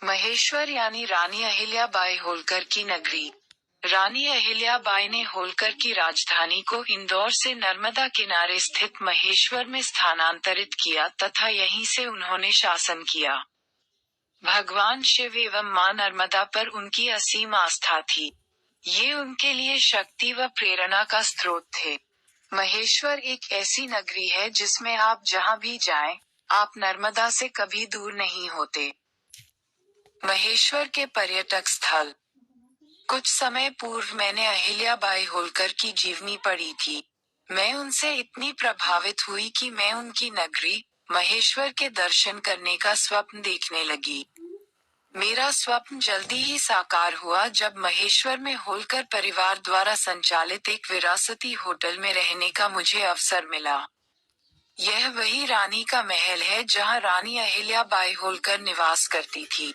महेश्वर यानी रानी अहिल्याबाई होलकर की नगरी। रानी अहिल्याबाई ने होलकर की राजधानी को इंदौर से नर्मदा किनारे स्थित महेश्वर में स्थानांतरित किया तथा यहीं से उन्होंने शासन किया। भगवान शिव एवं मां नर्मदा पर उनकी असीम आस्था थी। ये उनके लिए शक्ति व प्रेरणा का स्रोत थे। महेश्वर एक ऐसी नगरी है जिसमें आप जहां भी जाएं, आप नर्मदा से कभी दूर नहीं होते। महेश्वर के पर्यटक स्थल। कुछ समय पूर्व मैंने अहिल्याबाई होलकर की जीवनी पढ़ी थी। मैं उनसे इतनी प्रभावित हुई कि मैं उनकी नगरी, महेश्वर के दर्शन करने का स्वप्न देखने लगी। मेरा स्वप्न जल्दी ही साकार हुआ जब महेश्वर में होलकर परिवार द्वारा संचालित एक विरासती होटल में रहने का मुझे अवसर मिला। यह वही रानी का महल है जहां रानी अहिल्याबाई होलकर निवास करती थी।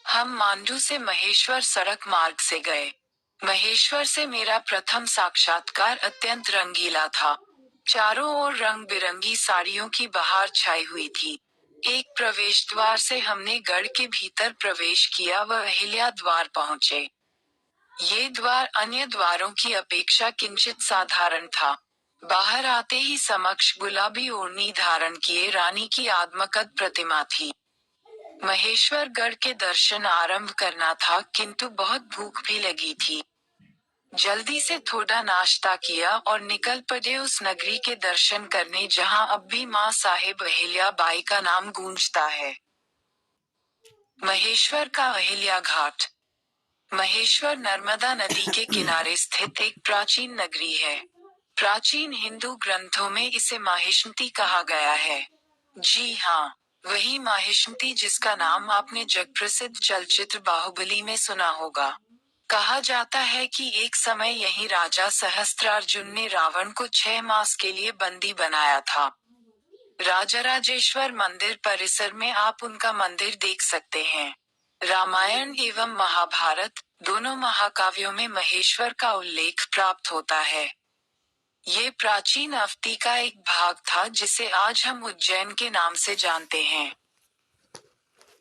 हम मांडू से महेश्वर सड़क मार्ग से गए। महेश्वर से मेरा प्रथम साक्षात्कार अत्यंत रंगीला था। चारों ओर रंग बिरंगी साड़ियों की बहार छाई हुई थी। एक प्रवेश द्वार से हमने गढ़ के भीतर प्रवेश किया व अहिल्या द्वार पहुँचे। ये द्वार अन्य द्वारों की अपेक्षा किंचित साधारण था। बाहर आते ही समक्ष गुलाबी ओढ़नी धारण किए रानी की आत्मकद प्रतिमा थी। महेश्वर गढ़ के दर्शन आरंभ करना था किंतु बहुत भूख भी लगी थी। जल्दी से थोड़ा नाश्ता किया और निकल पड़े उस नगरी के दर्शन करने जहां अब भी मां साहेब अहिल्याबाई का नाम गूंजता है। महेश्वर का अहिल्या घाट। महेश्वर नर्मदा नदी के किनारे स्थित एक प्राचीन नगरी है। प्राचीन हिंदू ग्रंथों में इसे माहिष्मती कहा गया है। जी हाँ, वही माहिष्मती जिसका नाम आपने जगप्रसिद्ध चलचित्र बाहुबली में सुना होगा। कहा जाता है कि एक समय यही राजा सहस्त्रार्जुन ने रावण को 6 मास के लिए बंदी बनाया था। राजराजेश्वर मंदिर परिसर में आप उनका मंदिर देख सकते हैं। रामायण एवं महाभारत दोनों महाकाव्यों में महेश्वर का उल्लेख प्राप्त होता है। ये प्राचीन अवधि का एक भाग था जिसे आज हम उज्जैन के नाम से जानते हैं।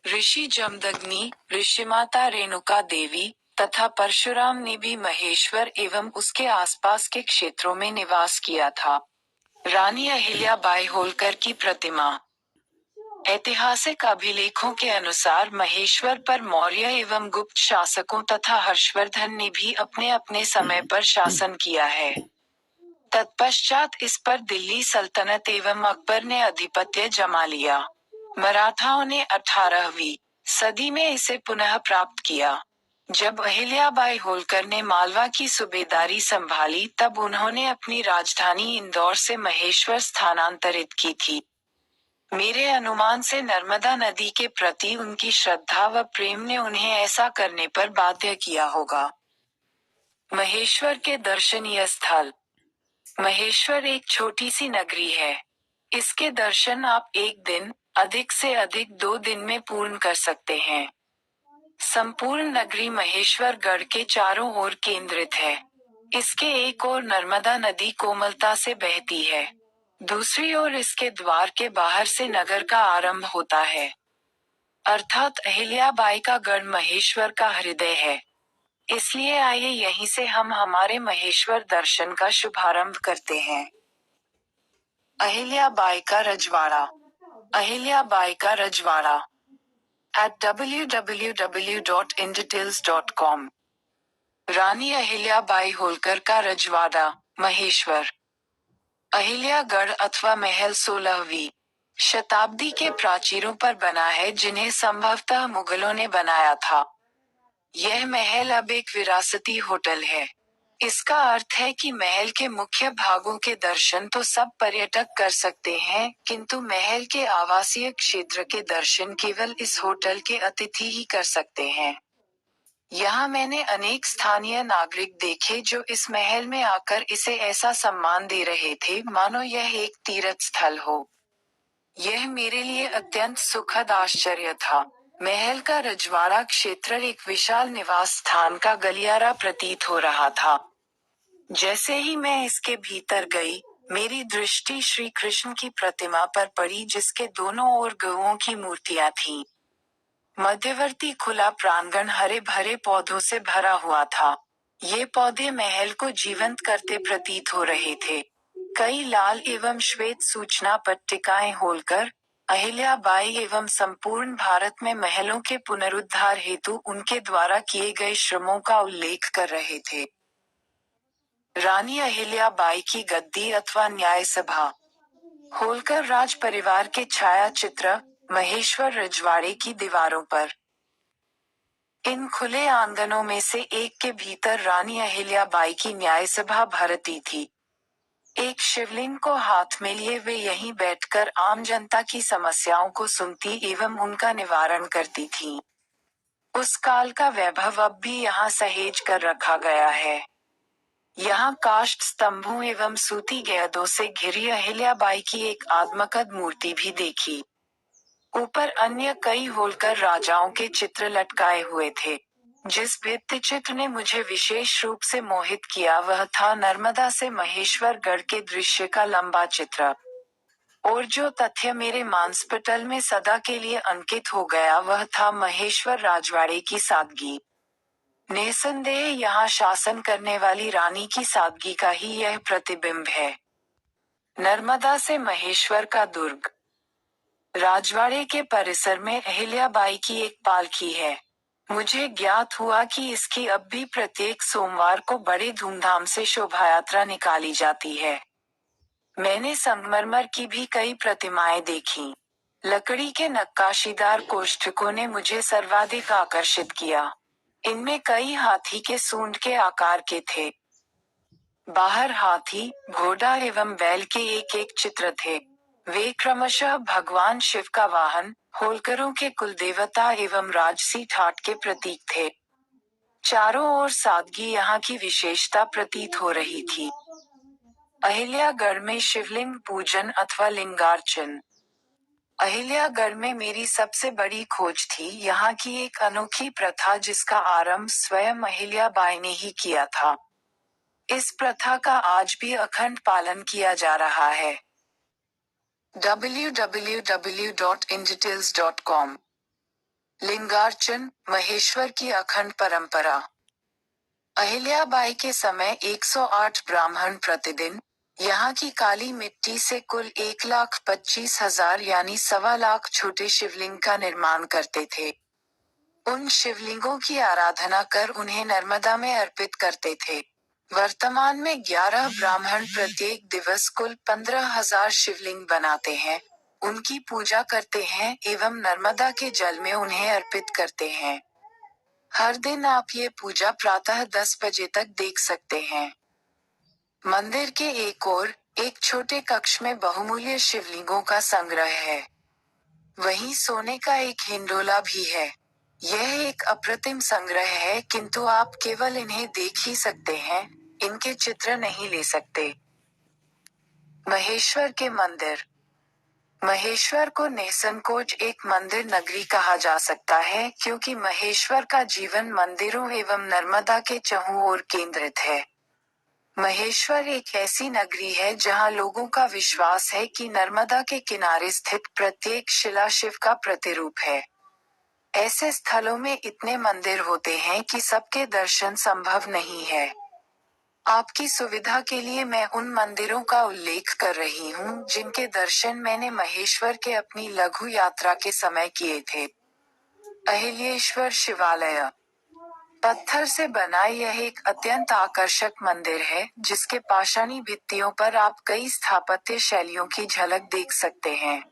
ऋषि जमदग्नि, ऋषिमाता रेणुका देवी तथा परशुराम ने भी महेश्वर एवं उसके आसपास के क्षेत्रों में निवास किया था। रानी अहिल्याबाई होलकर की प्रतिमा। ऐतिहासिक अभिलेखों के अनुसार महेश्वर पर मौर्य एवं गुप्त शासकों तथा हर्षवर्धन ने भी अपने अपने समय पर शासन किया है। तत्पश्चात इस पर दिल्ली सल्तनत एवं अकबर ने आधिपत्य जमा लिया। मराठाओं ने 18वीं सदी में इसे पुनः प्राप्त किया। जब अहिल्याबाई होलकर ने मालवा की सूबेदारी संभाली तब उन्होंने अपनी राजधानी इंदौर से महेश्वर स्थानांतरित की थी। मेरे अनुमान से नर्मदा नदी के प्रति उनकी श्रद्धा व प्रेम ने उन्हें ऐसा करने पर बाध्य किया होगा। महेश्वर के दर्शनीय स्थल। महेश्वर एक छोटी सी नगरी है। इसके दर्शन आप एक दिन, अधिक से अधिक 2 दिन में पूर्ण कर सकते हैं। संपूर्ण नगरी महेश्वर गढ़ के चारों ओर केंद्रित है। इसके एक ओर नर्मदा नदी कोमलता से बहती है। दूसरी ओर इसके द्वार के बाहर से नगर का आरंभ होता है। अर्थात अहिल्याबाई का गढ़ महेश्वर का हृदय है। इसलिए आइए यहीं से हम हमारे महेश्वर दर्शन का शुभारंभ करते हैं। अहिल्याबाई का रजवाड़ा। अहिल्याबाई का रजवाड़ा at www.inditils.com। रानी अहिल्याबाई होलकर का रजवाड़ा, महेश्वर। अहिल्यागढ़ अथवा महल 16वीं शताब्दी के प्राचीरों पर बना है जिन्हें संभवतः मुगलों ने बनाया था। यह महल अब एक विरासती होटल है। इसका अर्थ है कि महल के मुख्य भागों के दर्शन तो सब पर्यटक कर सकते हैं, किंतु महल के आवासीय क्षेत्र के दर्शन केवल इस होटल के अतिथि ही कर सकते हैं। यहाँ मैंने अनेक स्थानीय नागरिक देखे जो इस महल में आकर इसे ऐसा सम्मान दे रहे थे मानो यह एक तीर्थ स्थल हो। यह मेरे लिए अत्यंत सुखद आश्चर्य था। महल का रजवाड़ा क्षेत्र एक विशाल निवास स्थान का गलियारा प्रतीत हो रहा था। जैसे ही मैं इसके भीतर गई, मेरी दृष्टि श्री कृष्ण की प्रतिमा पर पड़ी जिसके दोनों ओर गौओं की मूर्तियां थीं। मध्यवर्ती खुला प्रांगण हरे भरे पौधों से भरा हुआ था। ये पौधे महल को जीवंत करते प्रतीत हो रहे थे। कई लाल एवं श्वेत सूचना पट्टिकाएं होलकर, अहिल्याबाई एवं संपूर्ण भारत में महलों के पुनरुद्धार हेतु उनके द्वारा किए गए श्रमों का उल्लेख कर रहे थे। रानी अहिल्याबाई की गद्दी अथवा न्याय सभा। होलकर राज परिवार के छाया चित्र, महेश्वर रजवाड़े की दीवारों पर। इन खुले आंगनों में से एक के भीतर रानी अहिल्याबाई की न्याय सभा भरती थी। एक शिवलिंग को हाथ में लिए वे यहीं बैठकर आम जनता की समस्याओं को सुनती एवं उनका निवारण करती थीं। उस काल का वैभव अब भी यहाँ सहेज कर रखा गया है। यहाँ काष्ठ स्तंभों एवं सूती गेंदों से घिरी अहिल्याबाई की एक आत्मकद मूर्ति भी देखी। ऊपर अन्य कई होलकर राजाओं के चित्र लटकाए हुए थे। जिस भित्ति चित्र ने मुझे विशेष रूप से मोहित किया वह था नर्मदा से महेश्वरगढ़ के दृश्य का लंबा चित्र। और जो तथ्य मेरे मानसपटल में सदा के लिए अंकित हो गया वह था महेश्वर राजवाड़े की सादगी। निसंदेह यहाँ शासन करने वाली रानी की सादगी का ही यह प्रतिबिंब है। नर्मदा से महेश्वर का दुर्ग। राजवाड़े के परिसर में अहिल्याबाई की एक पालकी है। मुझे ज्ञात हुआ कि इसकी अब भी प्रत्येक सोमवार को बड़े धूमधाम से शोभायात्रा निकाली जाती है। मैंने संगमरमर की भी कई प्रतिमाएं देखीं। लकड़ी के नक्काशीदार कोष्ठकों ने मुझे सर्वाधिक आकर्षित किया। इनमें कई हाथी के सूंड के आकार के थे। बाहर हाथी, घोड़ा एवं बैल के एक एक चित्र थे। वे क्रमशः भगवान शिव का वाहन, होलकरों के कुलदेवता एवं राजसी ठाट के प्रतीक थे। चारों ओर सादगी यहाँ की विशेषता प्रतीत हो रही थी। अहिल्यागढ़ में शिवलिंग पूजन अथवा लिंगार्चन। अहिल्यागढ़ में मेरी सबसे बड़ी खोज थी यहाँ की एक अनोखी प्रथा जिसका आरंभ स्वयं अहिल्याबाई ने ही किया था। इस प्रथा का आज भी अखंड पालन किया जा रहा है। www.inditils.com। लिंगार्चन, महेश्वर की अखंड परंपरा। अहिल्याबाई के समय 108 ब्राह्मण प्रतिदिन यहाँ की काली मिट्टी से कुल 1,25,000 यानी 1.25 छोटे शिवलिंग का निर्माण करते थे। उन शिवलिंगों की आराधना कर उन्हें नर्मदा में अर्पित करते थे। वर्तमान में 11 ब्राह्मण प्रत्येक दिवस कुल 15,000 शिवलिंग बनाते हैं, उनकी पूजा करते हैं एवं नर्मदा के जल में उन्हें अर्पित करते हैं। हर दिन आप ये पूजा प्रातः 10 बजे तक देख सकते हैं। मंदिर के एक ओर, एक छोटे कक्ष में बहुमूल्य शिवलिंगों का संग्रह है। वहीं सोने का एक हिंडोला भी है। यह एक अप्रतिम संग्रह है किंतु आप केवल इन्हें देख ही सकते हैं, इनके चित्र नहीं ले सकते। महेश्वर के मंदिर। महेश्वर को निसंकोच एक मंदिर नगरी कहा जा सकता है क्योंकि महेश्वर का जीवन मंदिरों एवं नर्मदा के चहुं ओर केंद्रित है। महेश्वर एक ऐसी नगरी है जहां लोगों का विश्वास है कि नर्मदा के किनारे स्थित प्रत्येक शिला शिव का प्रतिरूप है। ऐसे स्थलों में इतने मंदिर होते हैं कि सबके दर्शन संभव नहीं है। आपकी सुविधा के लिए मैं उन मंदिरों का उल्लेख कर रही हूँ जिनके दर्शन मैंने महेश्वर के अपनी लघु यात्रा के समय किए थे। अहिल्येश्वर शिवालय। पत्थर से बना यह एक अत्यंत आकर्षक मंदिर है जिसके पाषाणी भित्तियों पर आप कई स्थापत्य शैलियों की झलक देख सकते हैं।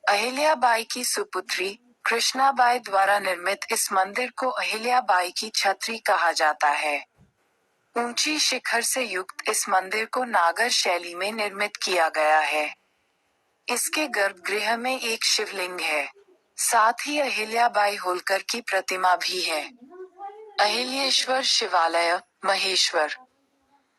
अहिल्याबाई की सुपुत्री कृष्णाबाई द्वारा निर्मित इस मंदिर को अहिल्याबाई की छतरी कहा जाता है। ऊंची शिखर से युक्त इस मंदिर को नागर शैली में निर्मित किया गया है। इसके गर्भगृह में एक शिवलिंग है। साथ ही अहिल्याबाई होलकर की प्रतिमा भी है। अहिल्येश्वर शिवालय, महेश्वर।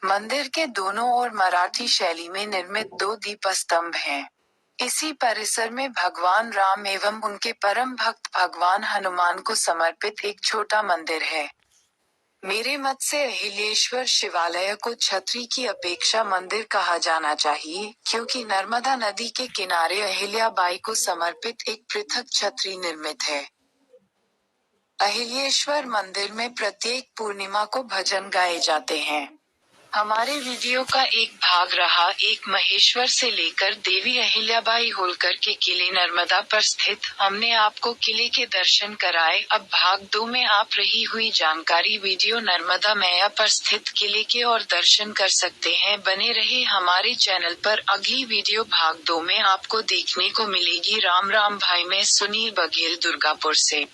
मंदिर के दोनों ओर मराठी शैली में निर्मित 2 दीपस्तंभ हैं। इसी परिसर में भगवान राम एवं उनके परम भक्त भगवान हनुमान को समर्पित एक छोटा मंदिर है। मेरे मत से अहिल्येश्वर शिवालय को छतरी की अपेक्षा मंदिर कहा जाना चाहिए क्योंकि नर्मदा नदी के किनारे अहिल्याबाई को समर्पित एक पृथक छतरी निर्मित है। अहिल्याश्वर मंदिर में प्रत्येक पूर्णिमा को भजन गाए जाते हैं। हमारे वीडियो का एक भाग रहा एक महेश्वर से लेकर देवी अहिल्याबाई होलकर के किले नर्मदा पर स्थित, हमने आपको किले के दर्शन कराए। अब भाग 2 में आप रही हुई जानकारी वीडियो नर्मदा मैया पर स्थित किले के और दर्शन कर सकते हैं। बने रहे हमारे चैनल पर। अगली वीडियो भाग 2 में आपको देखने को मिलेगी। राम राम भाई, मैं सुनील बघेल दुर्गापुर से।